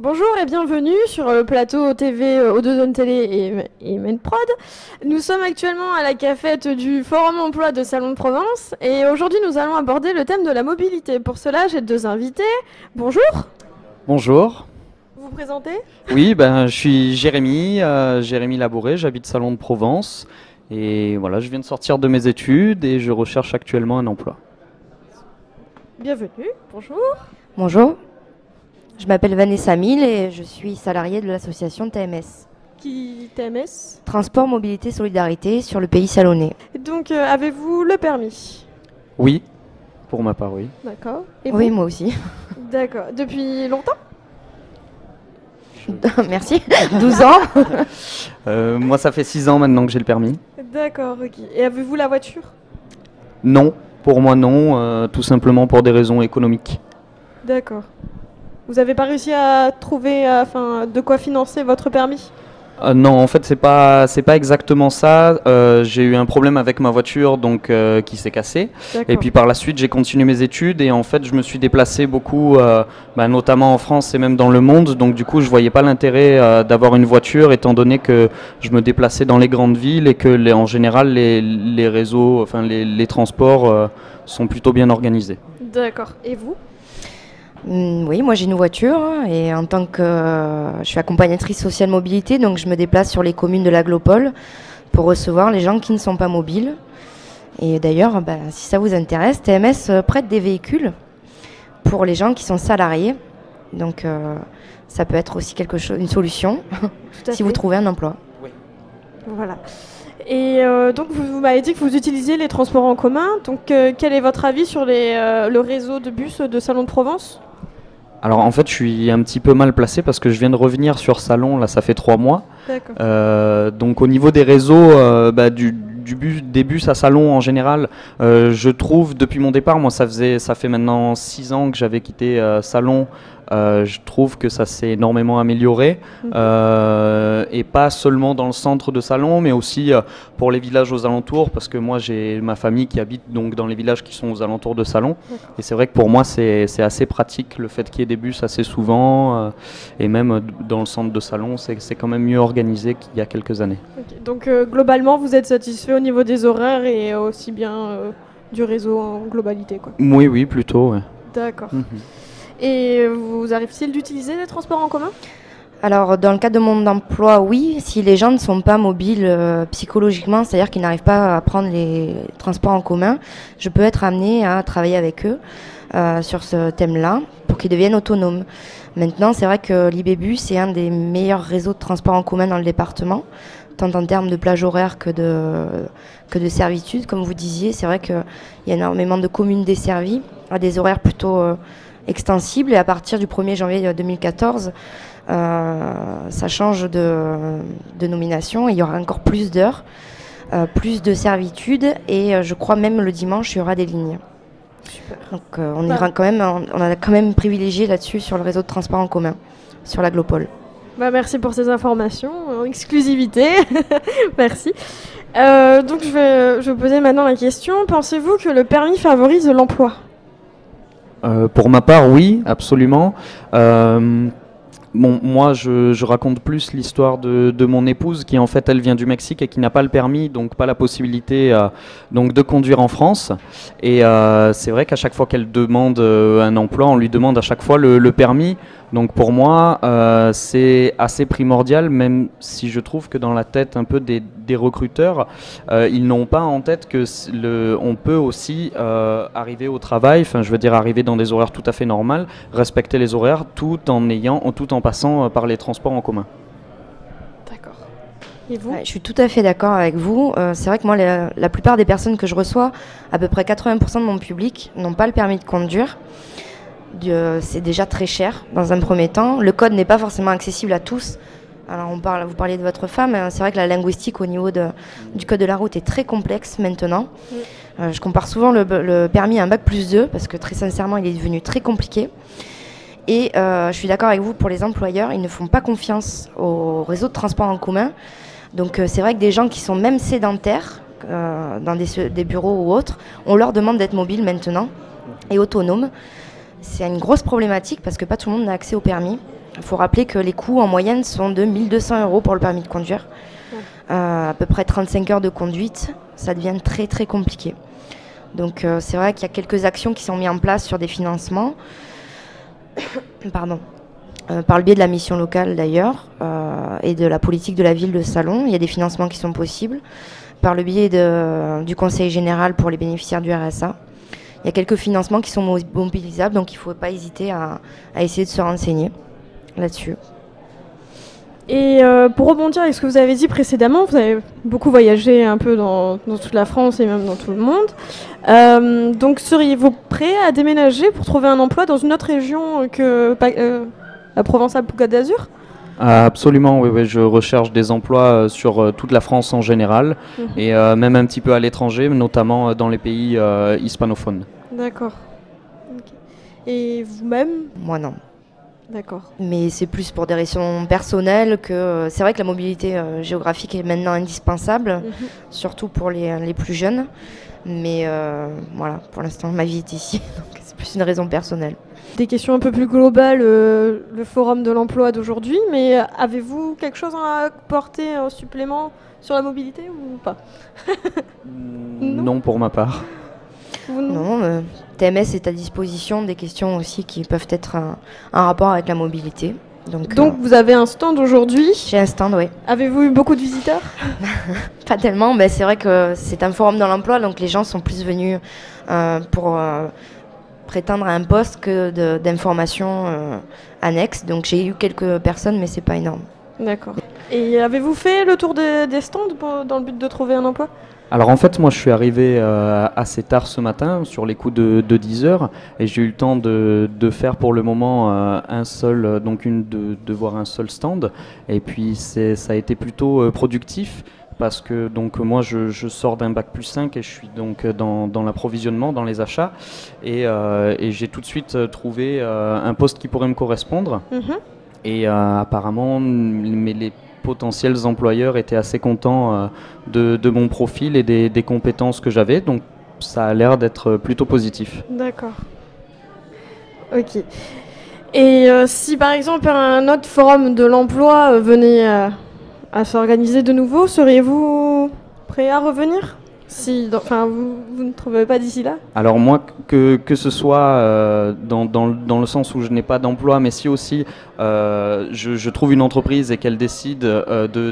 Bonjour et bienvenue sur le plateau TV O2Zone Télé et Menprod. Nous sommes actuellement à la cafette du Forum Emploi de Salon de Provence et aujourd'hui nous allons aborder le thème de la mobilité. Pour cela, j'ai deux invités. Bonjour. Bonjour. Vous vous présentez ? Oui, je suis Jérémy, Jérémy Labouré, j'habite Salon de Provence et voilà, je viens de sortir de mes études et je recherche actuellement un emploi. Bienvenue, bonjour. Bonjour, je m'appelle Vanessa Mille et je suis salariée de l'association TMS. Qui TMS ? Transport, Mobilité, Solidarité sur le pays salonnais. Donc avez-vous le permis ? Oui, pour ma part, oui. D'accord. Et Oui, vous ? moi aussi. D'accord. Depuis longtemps ? Merci. 12 ans. Moi, ça fait 6 ans maintenant que j'ai le permis. D'accord, ok. Et avez-vous la voiture ? Non, pour moi non, tout simplement pour des raisons économiques. D'accord. Vous n'avez pas réussi à trouver de quoi financer votre permis ? Non, en fait, c'est pas exactement ça. J'ai eu un problème avec ma voiture, donc qui s'est cassée. D'accord. Et puis par la suite, j'ai continué mes études et en fait, je me suis déplacé beaucoup, notamment en France et même dans le monde. Donc du coup, je voyais pas l'intérêt d'avoir une voiture, étant donné que je me déplaçais dans les grandes villes et que en général, les réseaux, les transports sont plutôt bien organisés. D'accord. Et vous ? Oui, moi j'ai une voiture et en tant que je suis accompagnatrice sociale mobilité, donc je me déplace sur les communes de l'Aglopole pour recevoir les gens qui ne sont pas mobiles. Et d'ailleurs, si ça vous intéresse, TMS prête des véhicules pour les gens qui sont salariés. Donc ça peut être aussi une solution si vous trouvez un emploi. Oui. Voilà. Et donc vous m'avez dit que vous utilisiez les transports en commun. Donc quel est votre avis sur le réseau de bus de Salon de Provence ? Alors en fait, je suis un petit peu mal placé parce que je viens de revenir sur Salon, là ça fait 3 mois. D'accord. Donc au niveau des réseaux, des bus à Salon en général, je trouve depuis mon départ, moi ça fait maintenant 6 ans que j'avais quitté Salon. Je trouve que ça s'est énormément amélioré, et pas seulement dans le centre de Salon, mais aussi pour les villages aux alentours, parce que moi j'ai ma famille qui habite donc dans les villages qui sont aux alentours de Salon. D'accord. Et c'est vrai que pour moi c'est assez pratique le fait qu'il y ait des bus assez souvent, et même dans le centre de Salon, c'est quand même mieux organisé qu'il y a quelques années. Ok. Donc globalement, vous êtes satisfait au niveau des horaires et aussi bien du réseau en globalité, quoi. Oui, plutôt. Ouais. D'accord. Mhm. Et vous arrive-t-il d'utiliser les transports en commun ? Alors, dans le cadre de mon emploi, oui, si les gens ne sont pas mobiles psychologiquement, c'est-à-dire qu'ils n'arrivent pas à prendre les transports en commun, je peux être amenée à travailler avec eux sur ce thème-là pour qu'ils deviennent autonomes. Maintenant, c'est vrai que l'IBBus est un des meilleurs réseaux de transport en commun dans le département, tant en termes de plage horaire que de servitude. Comme vous disiez, c'est vrai qu'il y a énormément de communes desservies à des horaires plutôt extensibles, et à partir du 1er janvier 2014, ça change de nomination. Il y aura encore plus d'heures, plus de servitude, et je crois même le dimanche il y aura des lignes. Super. Donc on a quand même privilégié là-dessus sur le réseau de transport en commun, sur l'Aglopole. Merci pour ces informations en exclusivité. Merci. Donc je vais poser maintenant la question. Pensez-vous que le permis favorise l'emploi ? Pour ma part, oui, absolument. Moi, je raconte plus l'histoire de mon épouse qui, en fait, elle vient du Mexique et qui n'a pas le permis, donc pas la possibilité donc de conduire en France. Et c'est vrai qu'à chaque fois qu'elle demande un emploi, on lui demande à chaque fois le permis. Donc pour moi, c'est assez primordial, même si je trouve que dans la tête un peu des recruteurs, ils n'ont pas en tête que on peut aussi arriver au travail, je veux dire arriver dans des horaires tout à fait normaux, respecter les horaires tout en passant par les transports en commun. D'accord. Et vous ? Ouais, je suis tout à fait d'accord avec vous. C'est vrai que moi, la plupart des personnes que je reçois, à peu près 80% de mon public, n'ont pas le permis de conduire. C'est déjà très cher dans un premier temps. Le code n'est pas forcément accessible à tous. Alors vous parliez de votre femme, c'est vrai que la linguistique au niveau du code de la route est très complexe maintenant. Je compare souvent le permis à un bac+2 parce que très sincèrement il est devenu très compliqué. Et je suis d'accord avec vous, pour les employeurs, ils ne font pas confiance au réseau de transport en commun. Donc c'est vrai que des gens qui sont même sédentaires dans des bureaux ou autres, on leur demande d'être mobiles maintenant et autonomes. C'est une grosse problématique parce que pas tout le monde n'a accès au permis. Il faut rappeler que les coûts en moyenne sont de 1 200 € pour le permis de conduire. À peu près 35 heures de conduite, ça devient très très compliqué. Donc c'est vrai qu'il y a quelques actions qui sont mises en place sur des financements, pardon, par le biais de la mission locale d'ailleurs, et de la politique de la ville de Salon. Il y a des financements qui sont possibles, par le biais du Conseil général pour les bénéficiaires du RSA. Il y a quelques financements qui sont mobilisables, donc il ne faut pas hésiter à essayer de se renseigner là-dessus. Et pour rebondir avec ce que vous avez dit précédemment, vous avez beaucoup voyagé un peu dans toute la France et même dans tout le monde. Donc seriez-vous prêt à déménager pour trouver un emploi dans une autre région que la Provence-Alpes-Côte d'Azur ? Absolument, oui, je recherche des emplois sur toute la France en général et même un petit peu à l'étranger, notamment dans les pays hispanophones. D'accord. Okay. Et vous-même ? Moi non. D'accord. Mais c'est plus pour des raisons personnelles que c'est vrai que la mobilité géographique est maintenant indispensable, surtout pour les plus jeunes. Mais voilà, pour l'instant, ma vie est ici, donc c'est plus une raison personnelle. Des questions un peu plus globales, le forum de l'emploi d'aujourd'hui, mais avez-vous quelque chose à apporter en supplément sur la mobilité ou pas ? Non, pour ma part. Non, TMS est à disposition des questions aussi qui peuvent être en rapport avec la mobilité. Donc vous avez un stand aujourd'hui ? J'ai un stand, oui. Avez-vous eu beaucoup de visiteurs ? Pas tellement, mais c'est vrai que c'est un forum dans l'emploi, donc les gens sont plus venus pour prétendre à un poste que d'informations annexes. Donc j'ai eu quelques personnes, mais c'est pas énorme. D'accord. Et avez-vous fait le tour des stands dans le but de trouver un emploi ? Alors en fait, moi je suis arrivé assez tard ce matin, sur les coups de 10 heures, et j'ai eu le temps de faire pour le moment un seul, de voir un seul stand, et puis ça a été plutôt productif, parce que donc moi je sors d'un bac+5 et je suis donc dans l'approvisionnement, dans les achats, et j'ai tout de suite trouvé un poste qui pourrait me correspondre, et apparemment les potentiels employeurs étaient assez contents de mon profil et des compétences que j'avais, donc ça a l'air d'être plutôt positif. D'accord. Ok. Et si par exemple un autre forum de l'emploi venait à s'organiser de nouveau, seriez-vous prêt à revenir ? Vous ne trouvez pas d'ici là ? Alors moi, que ce soit dans le sens où je n'ai pas d'emploi, mais si aussi je trouve une entreprise et qu'elle décide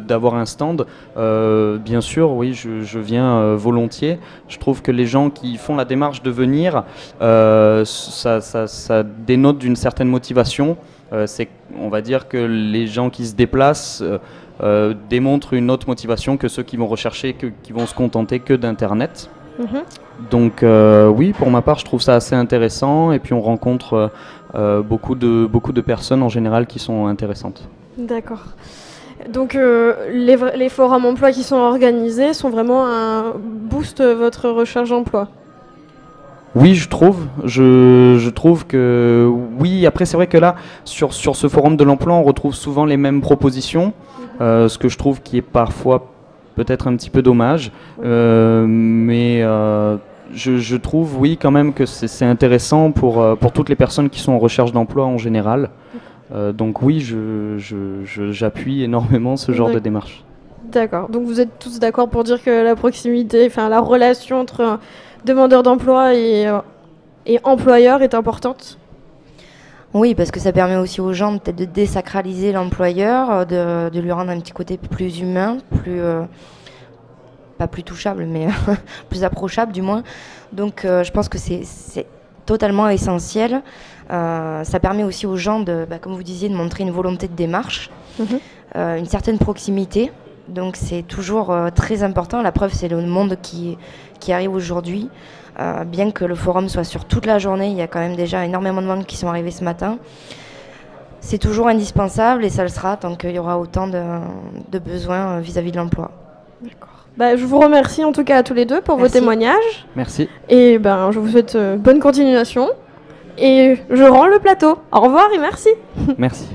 d'avoir un stand, bien sûr, oui, je viens volontiers. Je trouve que les gens qui font la démarche de venir, ça dénote d'une certaine motivation. On va dire que les gens qui se déplacent démontrent une autre motivation que ceux qui vont rechercher, qui vont se contenter que d'Internet. Donc oui, pour ma part, je trouve ça assez intéressant, et puis on rencontre beaucoup de personnes en général qui sont intéressantes. D'accord. Donc les forums emploi qui sont organisés sont vraiment un boost votre recherche d'emploi ? Oui, je trouve que oui. Après, c'est vrai que là, sur ce forum de l'emploi, on retrouve souvent les mêmes propositions, ce que je trouve qui est parfois peut-être un petit peu dommage, mais je trouve, oui, quand même que c'est intéressant pour toutes les personnes qui sont en recherche d'emploi en général. Donc oui, j'appuie énormément ce genre de démarche. D'accord. Donc vous êtes tous d'accord pour dire que la proximité, enfin la relation entre demandeur d'emploi et employeur est importante ? Oui, parce que ça permet aussi aux gens peut-être de désacraliser l'employeur, de lui rendre un petit côté plus humain, pas plus touchable, mais plus approchable du moins. Donc je pense que c'est totalement essentiel. Ça permet aussi aux gens, comme vous disiez, de montrer une volonté de démarche, une certaine proximité. Donc c'est toujours très important. La preuve, c'est le monde qui arrive aujourd'hui. Bien que le forum soit sur toute la journée, il y a quand même déjà énormément de monde qui sont arrivés ce matin. C'est toujours indispensable, et ça le sera tant qu'il y aura autant de besoins vis-à-vis de l'emploi. D'accord. Je vous remercie en tout cas à tous les deux pour vos témoignages. Merci. Et je vous souhaite bonne continuation. Et je rends le plateau. Au revoir et merci. Merci.